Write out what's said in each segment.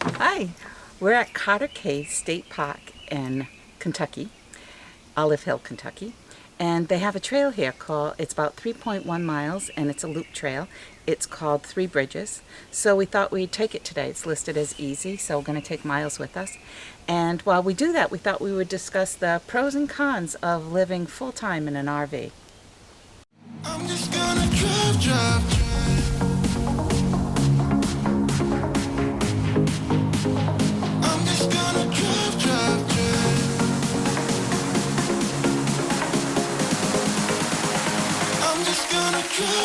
Hi, we're at Cotter Cave State Park in Kentucky, Olive Hill, Kentucky, and they have a trail here called, it's about 3.1 miles and it's a loop trail. It's called Three Bridges. So we thought we'd take it today. It's listed as easy, so we're going to take Miles with us. And while we do that, we thought we would discuss the pros and cons of living full-time in an RV. I'm just gonna drive. I'm just gonna drive. I'm just gonna drive.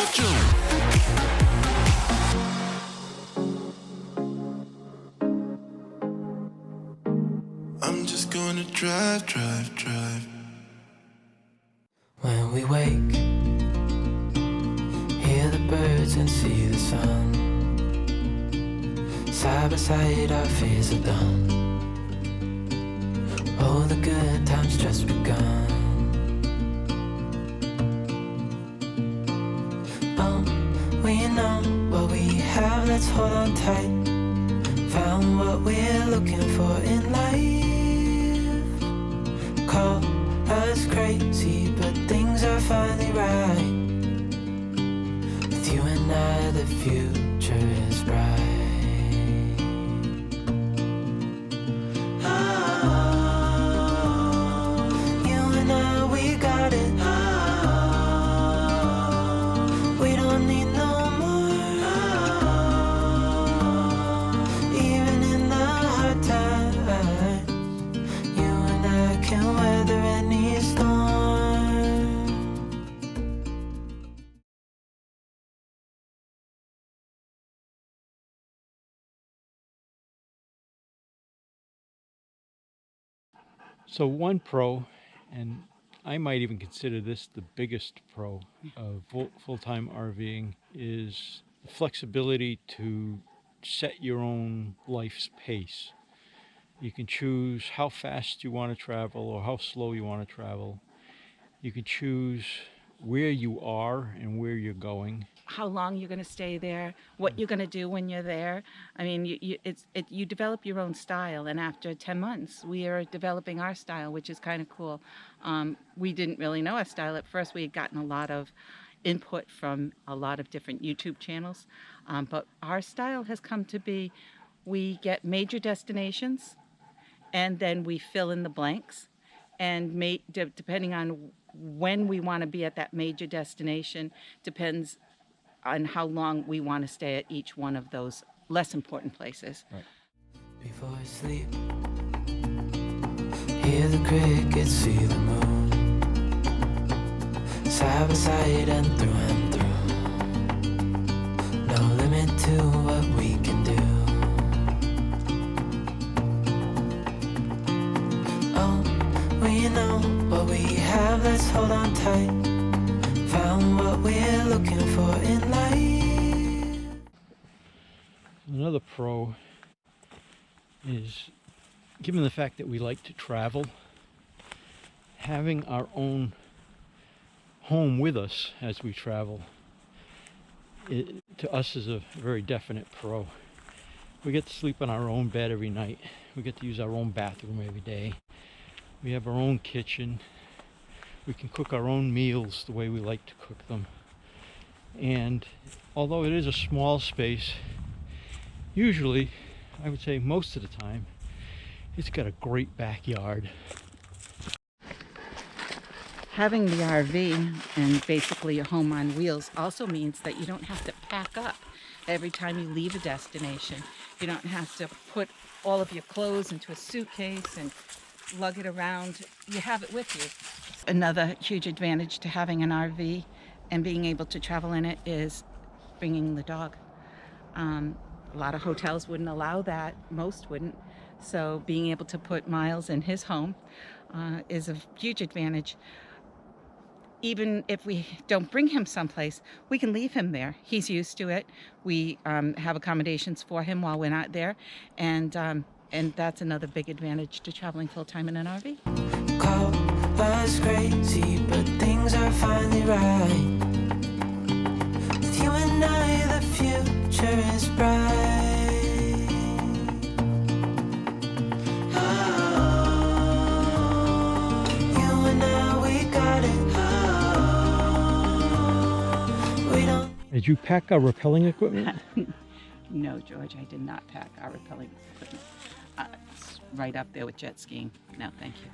I'm just gonna drive. When we wake, hear the birds and see the sun. Side by side our fears are done. Oh, the good times just begun. Oh, we know what we have, let's hold on tight. Found what we're looking for in life. Call us crazy, but things are finally right. With you and I, the future is bright. So one pro, and I might even consider this the biggest pro of full-time RVing, is the flexibility to set your own life's pace. You can choose how fast you want to travel or how slow you want to travel. You can choose where you are and where you're going. How long you're going to stay there, what you're going to do when you're there. I mean, you develop your own style, and after 10 months, we are developing our style, which is kind of cool. We didn't really know our style at first. We had gotten a lot of input from a lot of different YouTube channels, but our style has come to be, we get major destinations, and then we fill in the blanks, and depending on when we want to be at that major destination depends on how long we want to stay at each one of those less important places. Right. Before I sleep, hear the crickets, see the moon. Side by side and through. No limit to what we can do. Oh, we know what we have, let's hold on tight. Found what we're looking for in life. Another pro is, given the fact that we like to travel, having our own home with us as we travel, to us is a very definite pro. We get to sleep on our own bed every night. We get to use our own bathroom every day. We have our own kitchen. We can cook our own meals the way we like to cook them. And although it is a small space, usually, I would say most of the time, it's got a great backyard. Having the RV and basically a home on wheels also means that you don't have to pack up every time you leave a destination. You don't have to put all of your clothes into a suitcase and lug it around. You have it with you. Another huge advantage to having an RV and being able to travel in it is bringing the dog. A lot of hotels wouldn't allow that, most wouldn't. So being able to put Miles in his home is a huge advantage. Even if we don't bring him someplace, we can leave him there. He's used to it. We have accommodations for him while we're not there, and that's another big advantage to traveling full-time in an RV. Call us crazy, but things are finally right. With you and I, the future is bright. Did you pack our rappelling equipment? No, George, I did not pack our repelling equipment. It's right up there with jet skiing. No, thank you.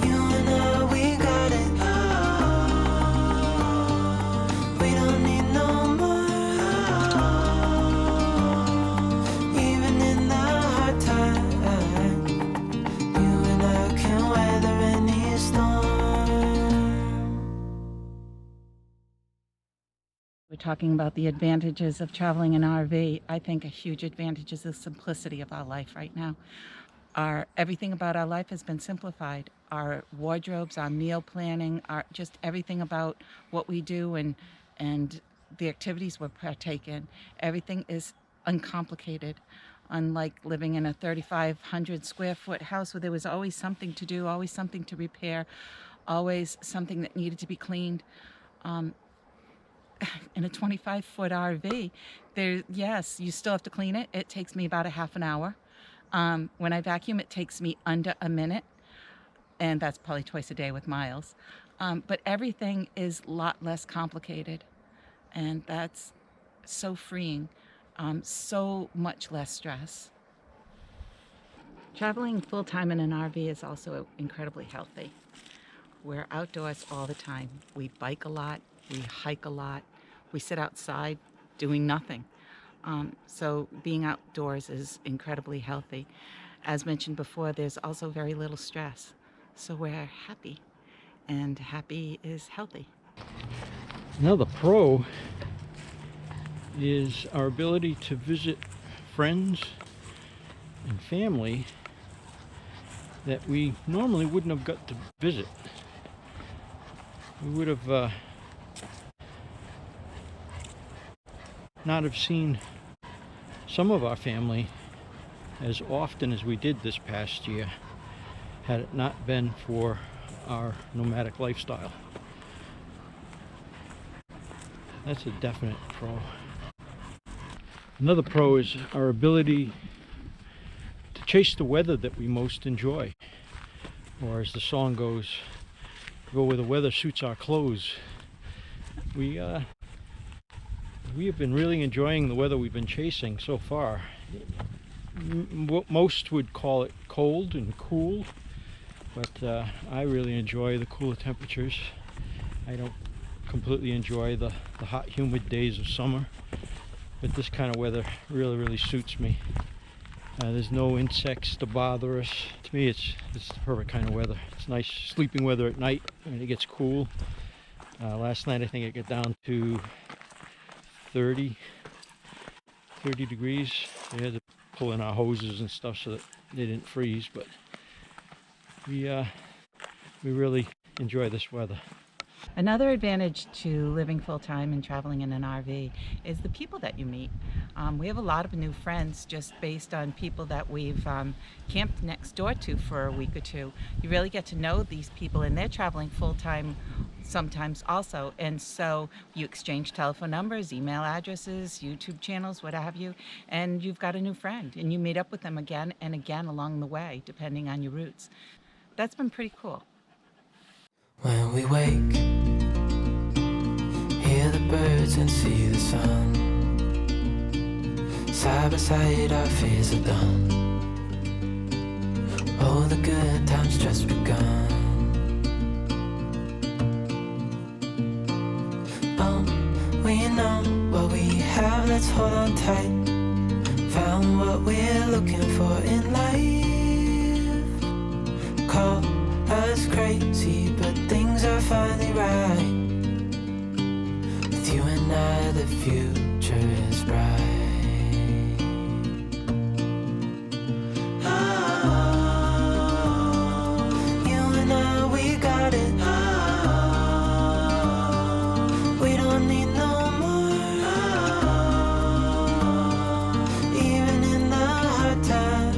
You and I, we got it. We don't need no more. Even in the hard times, you and I can weather any storm. We're talking about the advantages of traveling in RV. I think a huge advantage is the simplicity of our life right now. Everything about our life has been simplified. Our wardrobes, our meal planning, just everything about what we do and the activities we partake in. Everything is uncomplicated. Unlike living in a 3,500 square foot house where there was always something to do, always something to repair, always something that needed to be cleaned. In a 25-foot RV, yes, you still have to clean it. It takes me about a half an hour. When I vacuum, it takes me under a minute, and that's probably twice a day with Miles. But everything is a lot less complicated, and that's so freeing, so much less stress. Traveling full-time in an RV is also incredibly healthy. We're outdoors all the time. We bike a lot, we hike a lot, we sit outside doing nothing. So being outdoors is incredibly healthy. As mentioned before, there's also very little stress. So we're happy, and happy is healthy. Another pro is our ability to visit friends and family that we normally wouldn't have got to visit. We would have not have seen some of our family as often as we did this past year had it not been for our nomadic lifestyle. That's a definite pro. Another pro is our ability to chase the weather that we most enjoy, or as the song goes, go where the weather suits our clothes. We have been really enjoying the weather we've been chasing so far. Most would call it cold and cool, but I really enjoy the cooler temperatures. I don't completely enjoy the hot, humid days of summer, but this kind of weather really suits me. There's no insects to bother us. To me, it's the perfect kind of weather. It's nice sleeping weather at night when it gets cool. Last night I think it got down to 30 degrees. We had to pull in our hoses and stuff so that they didn't freeze, but we really enjoy this weather. Another advantage to living full-time and traveling in an RV is the people that you meet. We have a lot of new friends just based on people that we've camped next door to for a week or two. You really get to know these people, and they're traveling full-time sometimes also, and so you exchange telephone numbers, email addresses, YouTube channels, what have you, and you've got a new friend, and you meet up with them again and again along the way, depending on your routes. That's been pretty cool. When we wake, hear the birds and see the sun. Side by side our fears are done. Oh, the good times just begun. We know what we have, let's hold on tight. Found what we're looking for in life. Call us crazy, but things are finally right. With you and I, the future is bright. You and I, we got it. We don't need no more. Even in the hard times.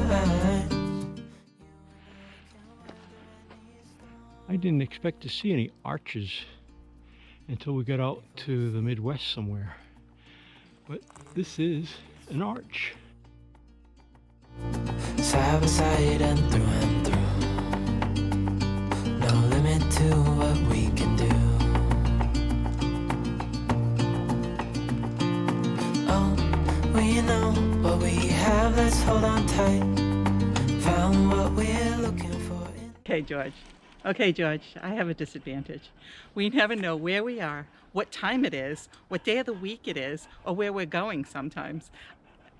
I didn't expect to see any arches until we got out to the Midwest somewhere. But this is an arch. Side by side and through. No limit to what we can do. Oh, we know what we have, let's hold on tight. Found what we're looking for. Okay, George. Okay, George, I have a disadvantage. We never know where we are, what time it is, what day of the week it is, or where we're going sometimes.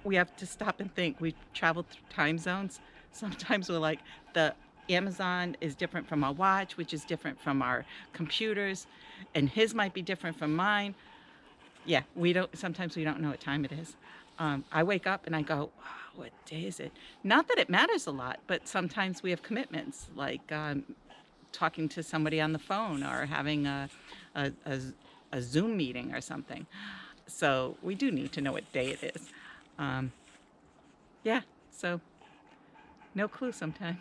We have to stop and think. We've traveled through time zones. Sometimes we're like, the Amazon is different from our watch, which is different from our computers, and his might be different from mine. Yeah, sometimes we don't know what time it is. I wake up and I go, wow, what day is it? Not that it matters a lot, but sometimes we have commitments, like talking to somebody on the phone or having a Zoom meeting or something. So we do need to know what day it is. Yeah, so no clue sometimes.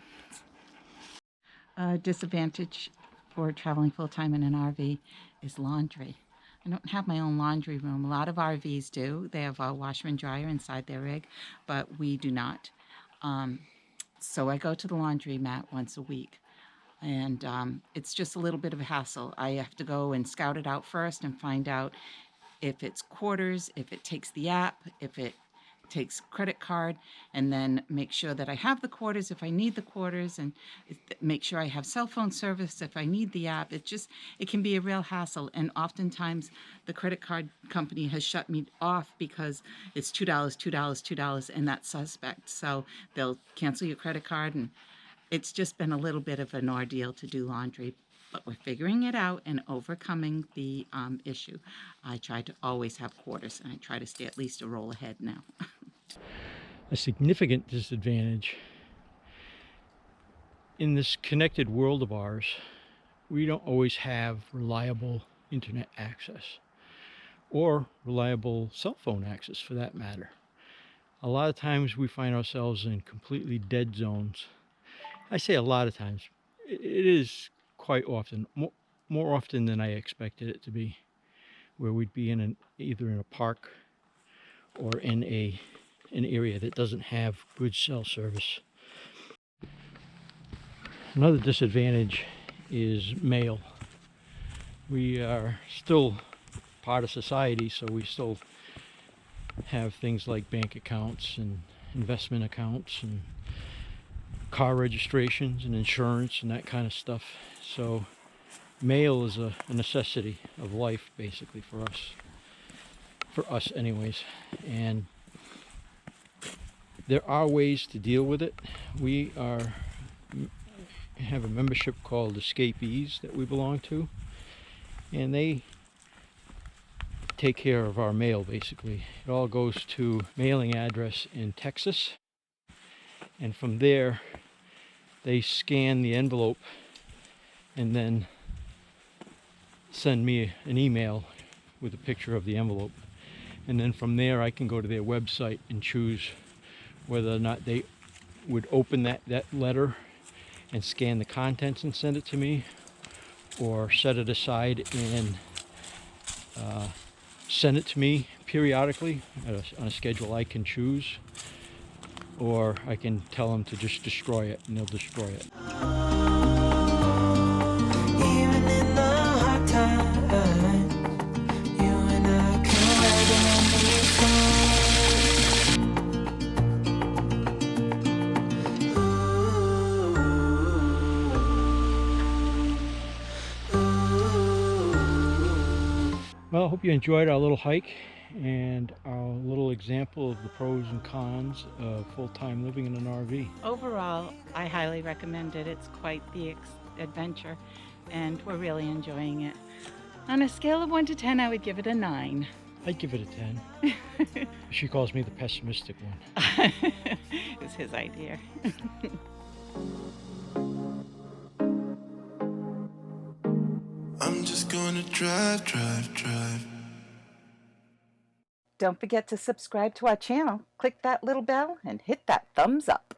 Disadvantage for traveling full-time in an RV is laundry. I don't have my own laundry room. A lot of RVs do. They have a washer and dryer inside their rig, but we do not. So I go to the laundromat once a week. And it's just a little bit of a hassle. I have to go and scout it out first and find out if it's quarters, if it takes the app, if it takes credit card, and then make sure that I have the quarters if I need the quarters, and make sure I have cell phone service if I need the app. It can be a real hassle, and oftentimes the credit card company has shut me off because it's $2, $2, $2, and that's suspect. So they'll cancel your credit card, and it's just been a little bit of an ordeal to do laundry, but we're figuring it out and overcoming the issue. I try to always have quarters, and I try to stay at least a roll ahead now. A significant disadvantage in this connected world of ours, we don't always have reliable internet access or reliable cell phone access for that matter. A lot of times we find ourselves in completely dead zones. I say a lot of times. It is quite often, more often than I expected it to be, where we'd be either in a park or in an area that doesn't have good cell service. Another disadvantage is mail. We are still part of society, so we still have things like bank accounts and investment accounts and car registrations and insurance and that kind of stuff. So mail is a necessity of life, basically, for us anyways. And there are ways to deal with it. We have a membership called Escapees that we belong to, and they take care of our mail. Basically, it all goes to mailing address in Texas, and from there they scan the envelope and then send me an email with a picture of the envelope, and then from there I can go to their website and choose whether or not they would open that letter and scan the contents and send it to me, or set it aside and send it to me periodically on a schedule I can choose, or I can tell them to just destroy it, and they'll destroy it. Even in the hard times, you and I can weather any Well, I hope you enjoyed our little hike and our little example of the pros and cons of full-time living in an RV. Overall, I highly recommend it. It's quite the adventure, and we're really enjoying it. On a scale of 1 to 10, I would give it a 9. I'd give it a 10. She calls me the pessimistic one. It was his idea. I'm just gonna drive, drive, drive. Don't forget to subscribe to our channel. Click that little bell and hit that thumbs up.